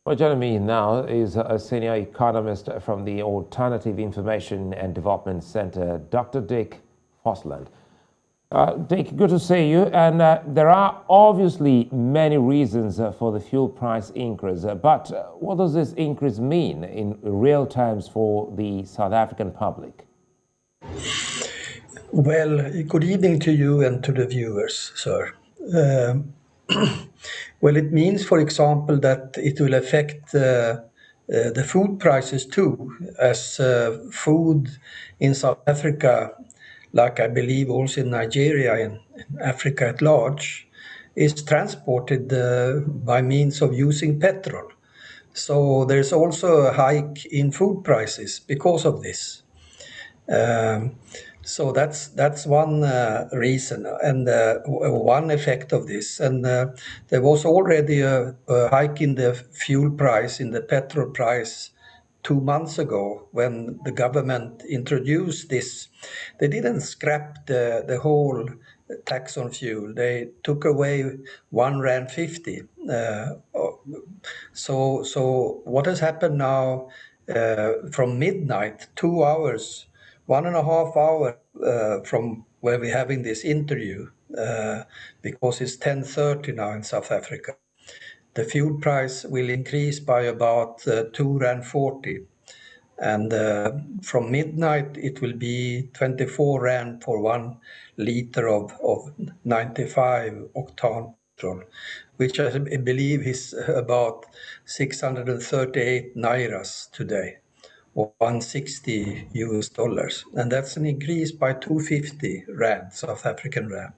Well, joining me now is a senior economist from the Alternative Information and Development Center, Dr. Dick Fosland. Dick, good to see you. And there are obviously many reasons for the fuel price increase, but what does this increase mean in real terms for the South African public? Well, good evening to you and to the viewers, sir. Um, well, it means, for example, that it will affect the food prices too, as food in South Africa, like I believe also in Nigeria and Africa at large, is transported by means of using petrol. So there's also a hike in food prices because of this. Um, so that's one reason and one effect of this. And there was already a hike in the fuel price, in the petrol price 2 months ago when the government introduced this. They didn't scrap the whole tax on fuel. They took away 1 rand 50. So what has happened now from midnight, 2 hours, 1.5 hours from where we're having this interview, because it's 10:30 now in South Africa. The fuel price will increase by about 2 rand 40, and from midnight it will be 24 rand for 1 liter of 95 octane petrol, which I believe is about 638 nairas today, or 160 US dollars. And that's an increase by 250 rand, South African rand.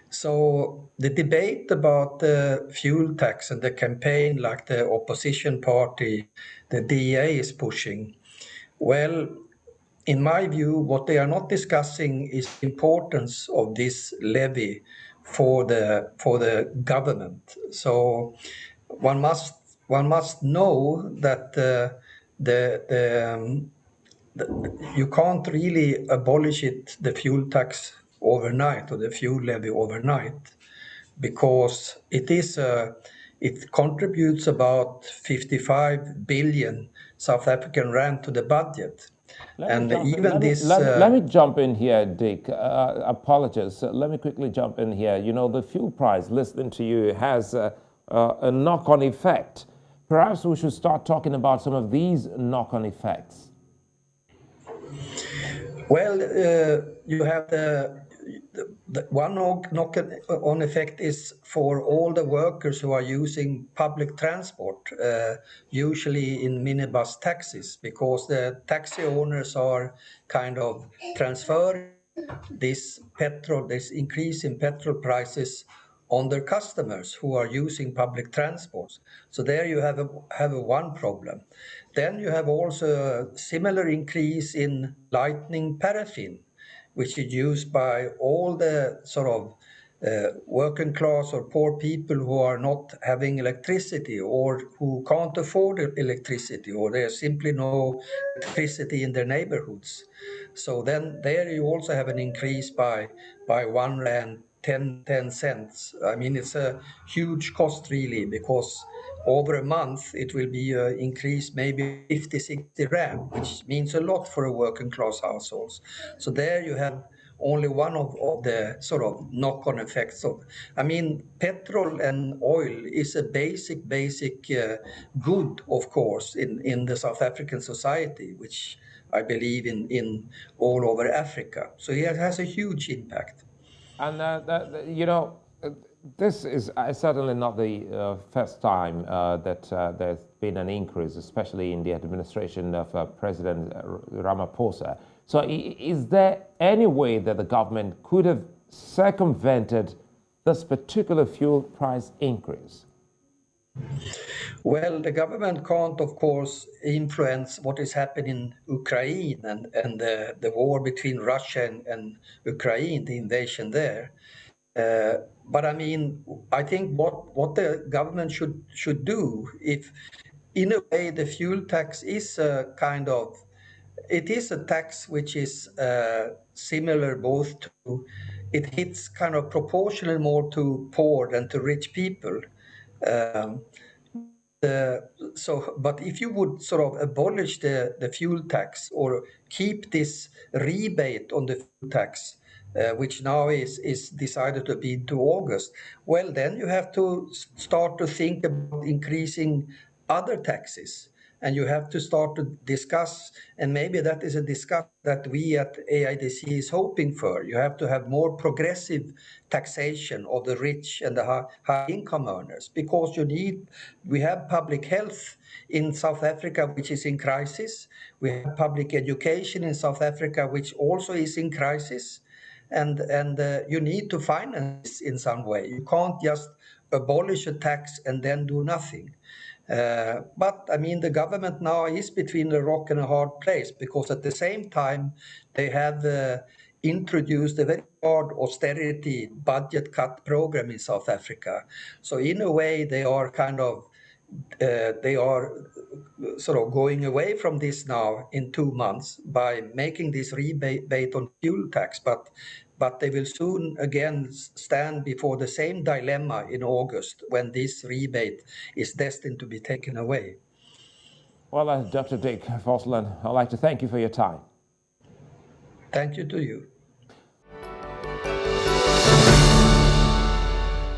So the debate about the fuel tax and the campaign, like the opposition party, the DA is pushing, well, in my view, what they are not discussing is the importance of this levy for the government. So one must know that the you can't really abolish the fuel tax overnight, or the fuel levy overnight, because it contributes about 55 billion South African rand to the budget. Let me And jump in. even Let me this, let me let me jump in here, Dick. Apologies. Let me quickly jump in here. You know, the fuel price, listening to you, has a knock-on effect. Perhaps we should start talking about some of these knock-on effects. well, you have the one knock-on effect is for all the workers who are using public transport, usually in minibus taxis, because the taxi owners are kind of transferring this increase in petrol prices on their customers who are using public transports. So there you have a one problem. Then you have also a similar increase in lightning paraffin, which is used by all the sort of working class or poor people who are not having electricity, or who can't afford electricity, or there's simply no electricity in their neighborhoods. So then there you also have an increase by 1 rand 10 cents. I mean, it's a huge cost really, because over a month it will be an increase maybe 50, 60 rand, which means a lot for a working class households. So there you have only one of the sort of knock-on effects of. I mean, petrol and oil is a basic good, of course, in the South African society, which I believe in all over Africa. So it has a huge impact. And this is certainly not the first time that there's been an increase, especially in the administration of President Ramaphosa. So, is there any way that the government could have circumvented this particular fuel price increase? Well, the government can't, of course, influence what is happening in Ukraine and the war between Russia and Ukraine, the invasion there. But I mean, I think what the government should do, if in a way the fuel tax is a kind of, it is a tax which is similar both to, it hits kind of proportional more to poor than to rich people. Um, But if you would sort of abolish the fuel tax or keep this rebate on the fuel tax, which now is decided to be to August, well, then you have to start to think about increasing other taxes. And you have to start to discuss, and maybe that is a discussion that we at AIDC is hoping for. You have to have more progressive taxation of the rich and the high income earners, because we have public health in South Africa, which is in crisis. We have public education in South Africa, which also is in crisis. And you need to finance in some way. You can't just abolish a tax and then do nothing. But I mean, the government now is between a rock and a hard place, because at the same time they have introduced a very hard austerity budget cut program in South Africa. So in a way, they are sort of going away from this now in 2 months by making this rebate on fuel tax, but they will soon again stand before the same dilemma in August, when this rebate is destined to be taken away. Well, Dr. Dick Fossland, I'd like to thank you for your time. Thank you to you.